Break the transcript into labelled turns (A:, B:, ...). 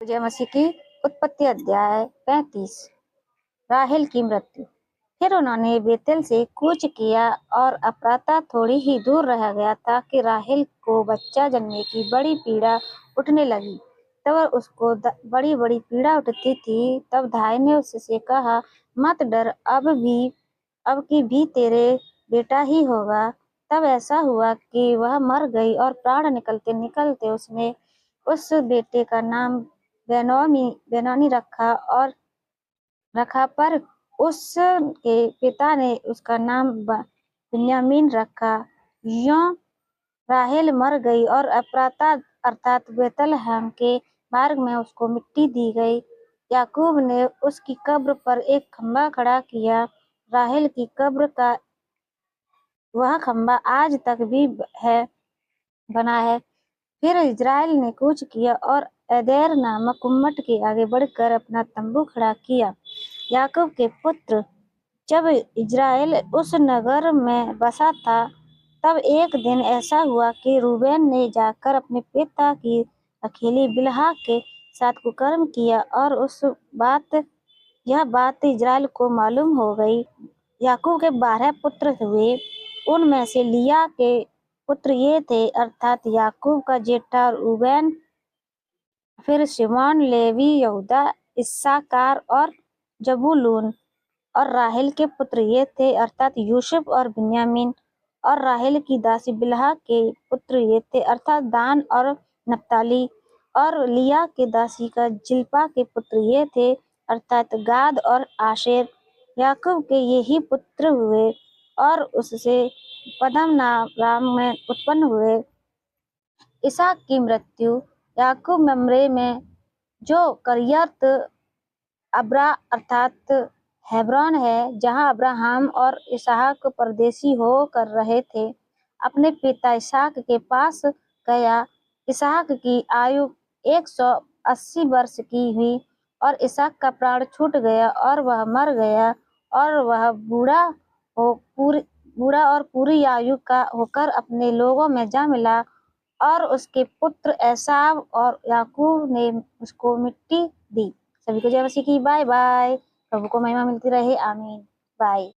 A: जय मसीह की उत्पत्ति अध्याय 35। राहेल की मृत्यु। फिर उन्होंने बेतेल से कूच किया और अप्राता थोड़ी ही दूर रह गया था कि राहेल को बच्चा जन्मने की बड़ी पीड़ा उठने लगी। तब उसको बड़ी बड़ी पीड़ा उठती थी। तब धाई ने उससे कहा, मत डर, अब की भी तेरे बेटा ही होगा। तब ऐसा हुआ कि वह मर गई और प्राण निकलते निकलते उसने उस बेटे का नाम बेनोनी रखा, पर उसके पिता ने उसका नाम बिन्यामीन रखा। यों राहेल मर गई और अप्राता अर्थात बेतलहम के मार्ग में उसको मिट्टी दी गई। याकूब ने उसकी कब्र पर एक खंभा खड़ा किया। राहेल की कब्र का वह खंभा आज तक भी बना है। फिर इज़राइल ने कूच किया और एदेर नामक उम्मट के आगे बढ़कर अपना तंबू खड़ा किया। याकूब के पुत्र, जब इज़राइल उस नगर में बसा था, तब एक दिन ऐसा हुआ कि रूबेन ने जाकर अपने पिता की अकेली बिल्हा के साथ कुकर्म किया और यह बात इज़राइल को मालूम हो गई। याकूब के 12 पुत्र हुए। उनमें से लिया के पुत्र ये थे, अर्थात याकूब का जेठा रूबेन, फिर शिमोन, लेवी, यहूदा, इस्साकार और जबूलून। और राहेल के पुत्र ये थे, अर्थात यूसुफ और बिन्यामीन। और राहेल की दासी बिल्हा के पुत्र ये थे, अर्थात दान और नप्ताली। और लिया के दासी का जिल्पा के पुत्र ये थे, अर्थात गाद और आशेर। याकूब के ये ही पुत्र हुए और उससे पद्दनराम में उत्पन्न हुए। इसहाक की मृत्यु। याकूब मम्रे में, जो करियत अब्रा अर्थात हेब्रोन है, जहाँ अब्राहम और इसहाक परदेशी होकर रहे थे, अपने पिता इसहाक के पास गया। इसहाक की आयु 180 वर्ष की हुई और इसहाक का प्राण छूट गया और वह मर गया और वह बूढ़ा और पूरी आयु का होकर अपने लोगों में जा मिला। और उसके पुत्र एसाव और याकूब ने उसको मिट्टी दी। सभी को जय मसीह की। Bye bye. प्रभु को महिमा मिलती रहे। आमीन। बाय।